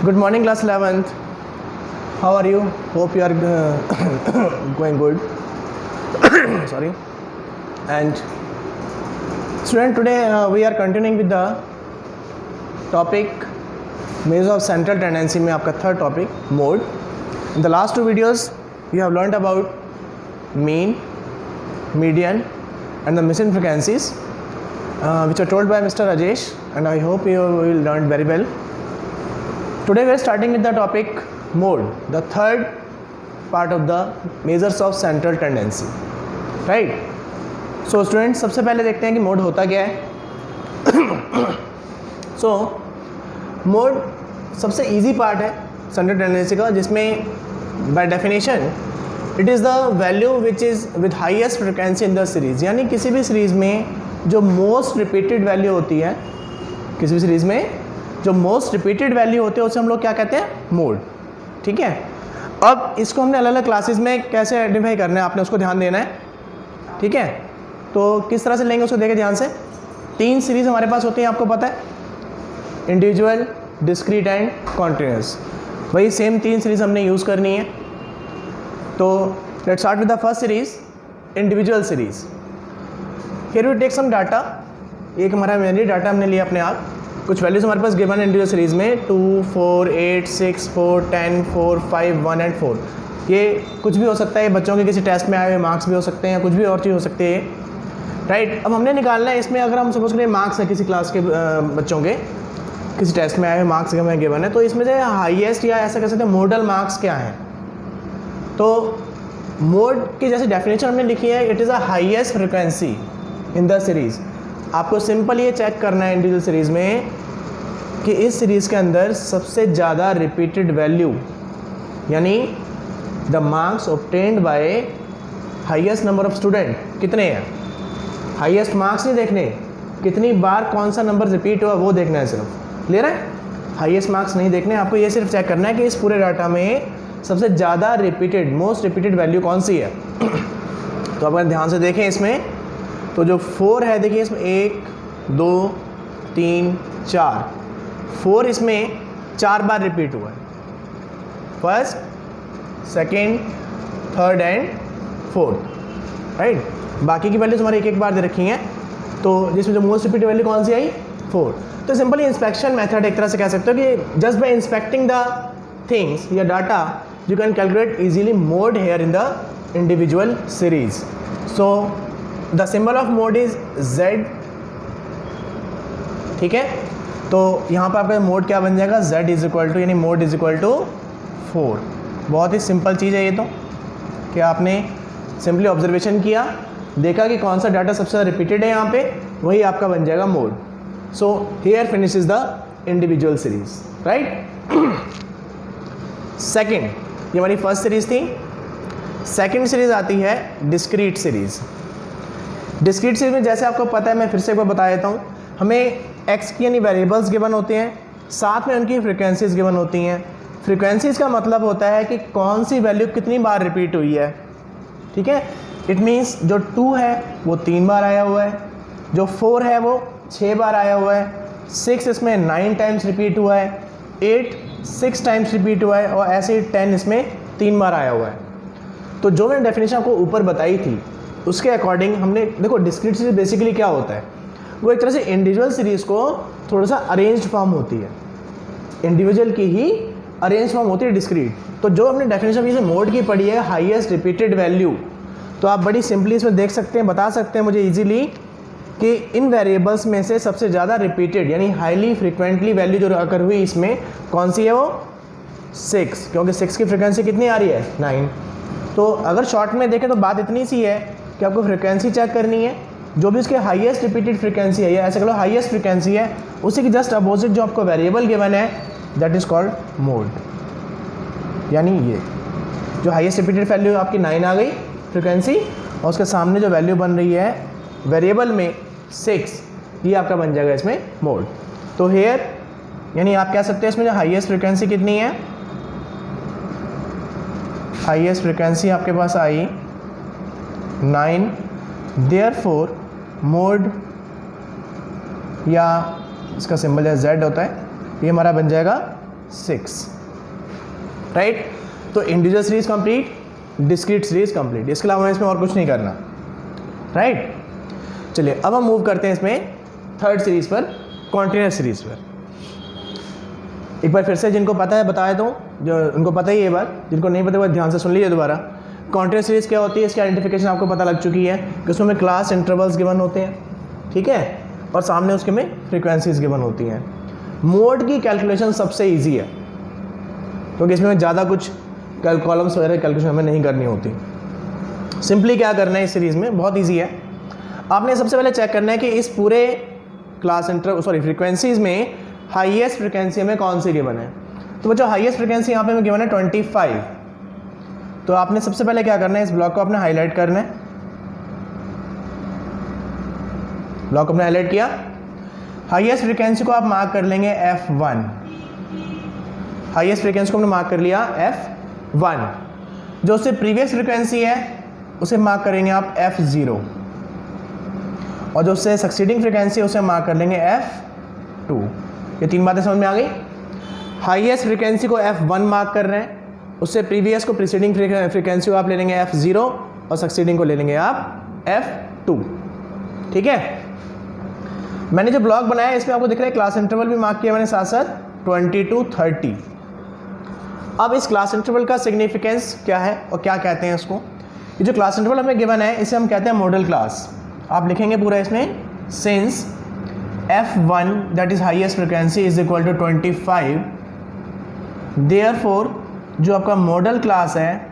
Good morning, class 11th. How are you? Hope you are going good. Sorry. And student, today we are continuing with the topic measures of central tendency में आपका third topic mode. In the last two videos you have learned about mean, median and the missing frequencies which are told by Mr. Rajesh, and I hope you will learn very well. Today we are starting with the topic mode, the third part of the measures of central tendency, right? So students, सबसे पहले देखते हैं कि mode होता क्या है. So mode सबसे easy part है सेंट्रल टेंडेंसी का, जिसमें by definition it is the value which is with highest frequency in the series. यानी किसी भी सीरीज़ में जो मोस्ट रिपीटेड वैल्यू होती है, किसी भी सीरीज़ में जो मोस्ट रिपीटेड वैल्यू होती है उसे हम लोग क्या कहते हैं, मोड. ठीक है. अब इसको हमने अलग अलग क्लासेस में कैसे आइडेंटिफाई करना है, आपने उसको ध्यान देना है. ठीक है. तो किस तरह से लेंगे उसको देखें ध्यान से. तीन सीरीज़ हमारे पास होती हैं, आपको पता है, इंडिविजुअल, डिस्क्रीट एंड कॉन्टिन्यूस. वही सेम तीन सीरीज़ हमने यूज़ करनी है. तो let's start with the first series, individual series. Here we take some data. एक हमारा मेमोरी डाटा हमने लिया अपने आप. कुछ वैल्यूज़ हमारे पास गिवन है इंडिविजुअल सीरीज़ में 2, 4, 8, 6, 4, 10, 4, 5, 1 एंड 4. ये कुछ भी हो सकता है, बच्चों के किसी टेस्ट में आए हुए मार्क्स भी हो सकते हैं, कुछ भी और चीज़ हो सकती है, राइट. अब हमने निकालना है इसमें, अगर हम सपोज करें मार्क्स है किसी क्लास के बच्चों के, किसी टेस्ट में आए हुए मार्क्स हमें गिवन है, तो इसमें से हाईएस्ट या ऐसा कह सकते हैं मोडल मार्क्स क्या हैं. तो मोड की जैसे डेफिनेशन हमने लिखी है, it is a highest frequency in the series. आपको सिंपल ये चेक करना है इंडिविजुअल सीरीज़ में कि इस सीरीज़ के अंदर सबसे ज़्यादा रिपीटेड वैल्यू, यानी the marks obtained by highest number of student कितने हैं. हाईएस्ट मार्क्स नहीं देखने, कितनी बार कौन सा नंबर रिपीट हुआ वो देखना है सिर्फ. क्लियर है. हाईएस्ट मार्क्स नहीं देखने, आपको ये सिर्फ चेक करना है कि इस पूरे डाटा में सबसे ज़्यादा रिपीटेड, मोस्ट रिपीटेड वैल्यू कौन सी है. तो अगर ध्यान से देखें इसमें, तो जो 4 है, देखिए इसमें 1, 2, 3, 4, 4 इसमें 4 बार रिपीट हुआ है. First, second, third and fourth, right. बाकी की वैल्यूज हमारी एक एक बार दे रखी हैं. तो जिसमें जो मोस्ट रिपीटेड वैल्यू कौन सी आई, 4. तो सिंपली इंस्पेक्शन मेथड एक तरह से कह सकते हो कि just by inspecting the things या data you can calculate easily mode here in the individual series. So the symbol of mode is Z. ठीक है. तो यहाँ पर आपका मोड क्या बन जाएगा, Z इज इक्वल टू, यानी मोड इज इक्वल टू 4. बहुत ही सिंपल चीज़ है ये. तो कि आपने सिंपली ऑब्जर्वेशन किया, देखा कि कौन सा डाटा सबसे ज़्यादा रिपीटेड है यहाँ पे, वही आपका बन जाएगा mode. So here finishes the individual series, right. Second, ये हमारी फर्स्ट सीरीज थी. सेकेंड सीरीज आती है डिस्क्रीट सीरीज. डिस्क्रीट सीरीज में जैसे आपको पता है, मैं फिर से एक बार बता देता हूँ, हमें एक्स की यानी वेरिएबल्स गिवन होते हैं, साथ में उनकी फ्रिक्वेंसीज गिवन होती हैं. फ्रिक्वेंसीज का मतलब होता है कि कौन सी वैल्यू कितनी बार रिपीट हुई है. ठीक है. इट मीन्स जो 2 है वो 3 बार आया हुआ है, जो 4 है वो 6 बार आया हुआ है, 6 इसमें 9 टाइम्स रिपीट हुआ है, 8 6 टाइम्स रिपीट हुआ है, और ऐसे ही 10 इसमें 3 बार आया हुआ है. तो जो मैंने डेफिनेशन आपको ऊपर बताई थी उसके अकॉर्डिंग हमने, देखो डिस्क्रीट सीरीज बेसिकली क्या होता है, वो एक तरह से इंडिविजुअल सीरीज़ को थोड़ा सा अरेंज्ड फॉर्म होती है, इंडिविजुअल की ही अरेंज फॉर्म होती है डिस्क्रीट. तो जो हमने डेफिनेशन जैसे मोड की पढ़ी है, हाईएस्ट रिपीटेड वैल्यू, तो आप बड़ी सिंपली इसमें देख सकते हैं, बता सकते हैं मुझे इजीली कि इन वेरिएबल्स में से सबसे ज़्यादा रिपीटेड यानी हाईली फ्रिक्वेंटली वैल्यू जो अकर हुई इसमें कौन सी है, वो 6, क्योंकि 6 की फ्रिक्वेंसी कितनी आ रही है, 9. तो अगर शॉर्ट में देखें तो बात इतनी सी है कि आपको फ्रिक्वेंसी चेक करनी है, जो भी उसके हाईएस्ट रिपीटेड फ्रिक्वेंसी है, या ऐसे कह लो हाईएस्ट फ्रिक्वेंसी है, उसी की जस्ट अपोजिट जो आपको वेरिएबल गिवन है दैट इज़ कॉल्ड मोड. यानी ये जो हाईएस्ट रिपीटेड वैल्यू आपकी 9 आ गई फ्रिक्वेंसी, और उसके सामने जो वैल्यू बन रही है वेरिएबल में 6, ये आपका बन जाएगा इसमें मोड. तो हेयर यानी आप कह सकते हैं इसमें जो हाईएस्ट फ्रिक्वेंसी कितनी है, हाईएस्ट फ्रिक्वेंसी आपके पास आई 9. देयरफॉर मोड, या इसका सिंबल है Z होता है, ये हमारा बन जाएगा 6, राइट। तो integer series complete, discrete series complete, इसके अलावा इसमें और कुछ नहीं करना, राइट। चलिए अब हम मूव करते हैं इसमें थर्ड सीरीज पर, कॉन्टिन्यूस सीरीज पर। एक बार फिर से जिनको पता है बताया दूँ, जो उनको पता ही है बात, जिनको नहीं पता वो ध्यान से सुन लीजिए दोबारा। कॉन्टिन्यूस सीरीज क्या होती है, इसकी आइडेंटिफिकेशन आपको पता लग चुकी है कि उसमें क्लास इंटरवल्स गिवन होते हैं, ठीक है, और सामने उसके में फ्रीक्वेंसीज गिवन होती हैं। मोड की कैलकुलेशन सबसे ईजी है क्योंकि इसमें ज़्यादा कुछ कॉलम्स वगैरह कैलकुलेशन हमें नहीं करनी होती। सिंपली क्या करना है इस सीरीज़ में, बहुत ईजी है। आपने सबसे पहले चेक करना है कि इस पूरे फ्रीक्वेंसीज में हाईएस्ट फ्रीक्वेंसी में कौन सी गिवन है। तो वो जो हाईएस्ट फ्रीक्वेंसी यहाँ पे हमें गिवन है 25। तो आपने सबसे पहले क्या करना है, इस ब्लॉक को आपने हाईलाइट करना है। ब्लॉक आपने हाईलाइट किया, हाईएस्ट फ्रीक्वेंसी को आप मार्क कर लेंगे F1। हाईएस्ट फ्रीक्वेंसी को हमने मार्क कर लिया F1। जो उससे प्रीवियस फ्रीक्वेंसी है उसे मार्क करेंगे आप F0, और जो उससे सक्सीडिंग फ्रीक्वेंसी है उसे मार्क कर लेंगे F2। ये तीन बातें समझ में आ गई। हाईएस्ट फ्रीक्वेंसी को F1 मार्क कर रहे हैं, उससे प्रीवियस को प्रीसीडिंग फ्रीक्वेंसी को आप ले लेंगे F0 और सक्सीडिंग को ले लेंगे आप F2, ठीक है। मैंने जो ब्लॉक बनाया है इसमें आपको दिख रहा है क्लास इंटरवल भी मार्क किया मैंने साथ साथ 20 to 30। अब इस क्लास इंटरवल का सिग्निफिकेंस क्या है और क्या कहते हैं इसको। ये जो क्लास इंटरवल हमें गिवन है इसे हम कहते हैं मॉडल क्लास। आप लिखेंगे पूरा इसमें, since F1 that is highest frequency is equal to 25, therefore जो आपका मॉडल क्लास है,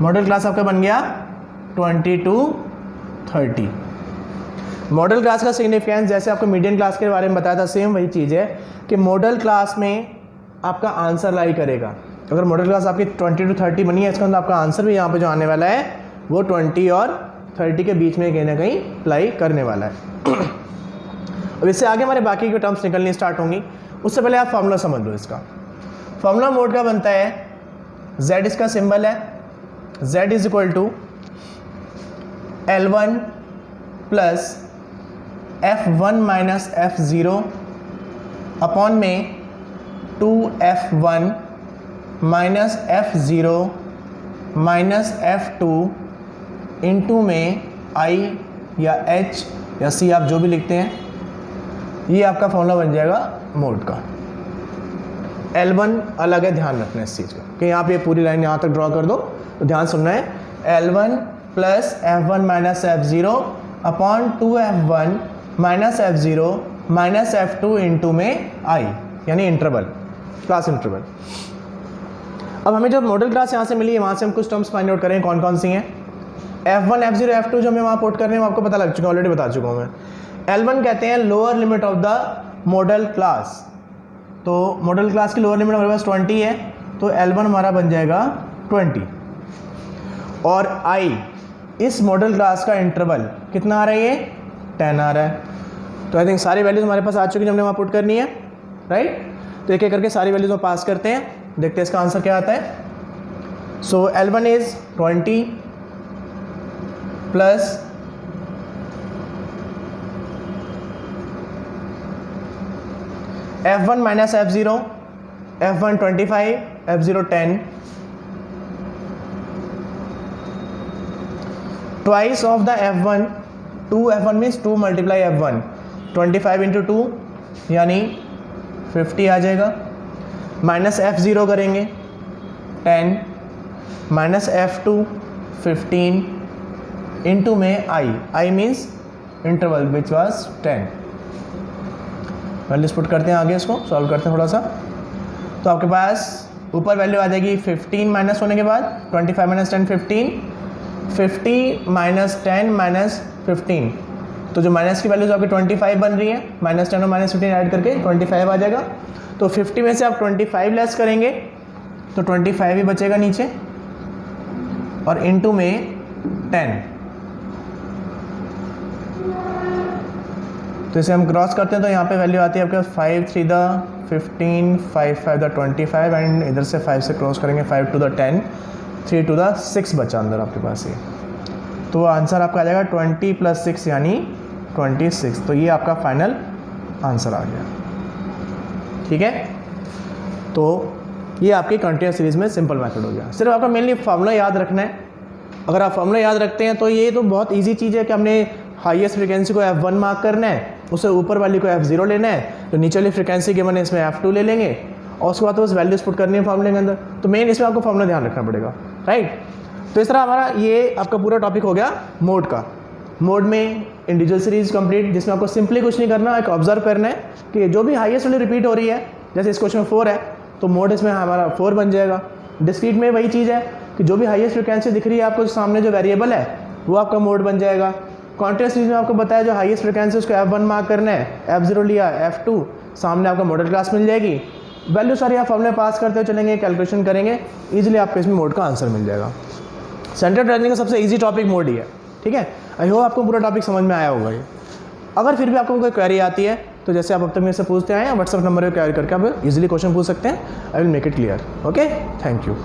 मॉडल क्लास आपका बन गया 20 to 30। मॉडल क्लास का सिग्निफिकेंस जैसे आपको मीडियन क्लास के बारे में बताया था, सेम वही चीज़ है कि मॉडल क्लास में आपका आंसर लाई करेगा। अगर मॉडल क्लास आपकी 20 to 30 बनी है, इसका मतलब आपका आंसर भी यहाँ पे जो आने वाला है वो 20 और 30 के बीच में कहीं ना कहीं अप्लाई करने वाला है। अब इससे आगे हमारे बाकी के टर्म्स निकलनी स्टार्ट होंगी, उससे पहले आप फार्मूला समझ लो। इसका फार्मूला मोड का बनता है, Z इसका सिंबल है, Z is equal to L1 plus F1 minus F0 upon में 2F1 minus F0 minus F2 into में I या H या C आप जो भी लिखते हैं, ये आपका फॉर्मूला बन जाएगा मोड का। L1 अलग है, ध्यान रखना इस चीज़ का कि यहाँ पे पूरी लाइन यहाँ तक ड्रॉ कर दो, तो ध्यान सुनना है। L1 plus F1 minus F0 upon 2F1 minus F0 minus F2 into में I यानी इंटरवल, क्लास इंटरवल। अब हमें जो मॉडल क्लास यहाँ से मिली है वहाँ से हम कुछ टर्म्स फाइंड आउट करें कौन कौन सी हैं। F1 F0 F2 जो हमें वहाँ पुट करने हैं आपको पता लग चुका है, ऑलरेडी बता चुका हूँ मैं। L1 कहते हैं lower limit of the model class, तो मॉडल क्लास की लोअर लिमिट हमारे पास 20 है, तो L1 हमारा बन जाएगा 20। और I इस मॉडल क्लास का इंटरवल कितना आ रहा है, ये 10 आ रहा है। तो आई थिंक सारी वैल्यूज हमारे पास आ चुकी है, हमने वहाँ पुट करनी है, राइट। तो एक एक करके सारी वैल्यूज में पास करते हैं, देखते हैं इसका आंसर क्या आता है। सो L1 is 20 plus F1 minus F0, F1 25, F0 10, twice of the F1, 2F1 means 2 multiply F1, 25 into 2 यानी 50 आ जाएगा। माइनस F0 करेंगे 10, माइनस F2 15 इंटू में I means interval which was 10। Values put करते हैं आगे, इसको सॉल्व करते हैं थोड़ा सा। तो आपके पास ऊपर वैल्यू आ जाएगी 15 माइनस होने के बाद 25 माइनस 10 15, 50 माइनस 10 माइनस 15, तो जो माइनस की वैल्यूज आपकी 25 बन रही है, माइनस 10 और माइनस 15 ऐड करके 25 आ जाएगा। तो 50 में से आप 25 लेस करेंगे तो 25 ही बचेगा नीचे, और इनटू में 10। तो इसे हम क्रॉस करते हैं तो यहाँ पे वैल्यू आती है आपके 5 3 द 15, 5 5 द 25 एंड इधर से 5 से क्रॉस करेंगे 5 2 द 10, 3 2 द 6 बचा अंदर आपके पास ये। तो आंसर आपका आ जाएगा 20 प्लस 6 यानी 26। तो ये आपका फाइनल आंसर आ गया। ठीक है, तो ये आपकी कंटिन्यूस सीरीज में सिंपल मेथड हो गया। सिर्फ आपका मेनली फार्मूला याद रखना है। अगर आप फार्मूला याद रखते हैं तो ये तो बहुत इजी चीज़ है कि हमने हाईएस्ट फ्रिक्वेंसी को F1 मार्क करना है, उससे ऊपर वाली को F0 लेना है, तो नीचे वाली फ्रिक्वेंसी गिवन है इसमें F2 ले लेंगे और उसके बाद तो बस वैल्यूज पुट करनी है फार्मूले के अंदर। तो मेन इसमें आपको फार्मूला ध्यान रखना पड़ेगा, राइट। तो इस तरह हमारा ये आपका पूरा टॉपिक हो गया मोड का। मोड में इंडिविजुअल सीरीज कंप्लीट, जिसमें आपको सिंपली कुछ नहीं करना, एक ऑब्जर्व करना है कि जो भी हाईएस्ट वाली रिपीट हो रही है, जैसे इस क्वेश्चन में 4 है तो मोड इसमें हमारा 4 बन जाएगा। डिस्क्रीट में वही चीज़ है कि जो भी हाईएस्ट फ्रिक्वेंसी दिख रही है आपको सामने जो वेरिएबल है वो आपका मोड बन जाएगा। कॉन्टिन्यूस सीरीज में आपको बताया जो हाईएस्ट फ्रिक्वेंसी उसको F1 मार्क करना है, F0 लिया, F2, सामने आपका मॉडल क्लास मिल जाएगी। वैल्यू सारी आप फॉर्मूले पास करते चलेंगे, कैलकुलेशन करेंगे, ईजिली आपको इसमें मोड का आंसर मिल जाएगा। सेंटर ट्रेनिंग का सबसे ईजी टॉपिक मोड ही है, ठीक है। आई होप आपको पूरा टॉपिक समझ में आया होगा ये। अगर फिर भी आपको कोई क्वेरी आती है तो जैसे आप अब तक मेरे से पूछते आए हैं, व्हाट्सएप नंबर पर क्वेरी करके आप इजीली क्वेश्चन पूछ सकते हैं। I will make it clear. Okay, thank you.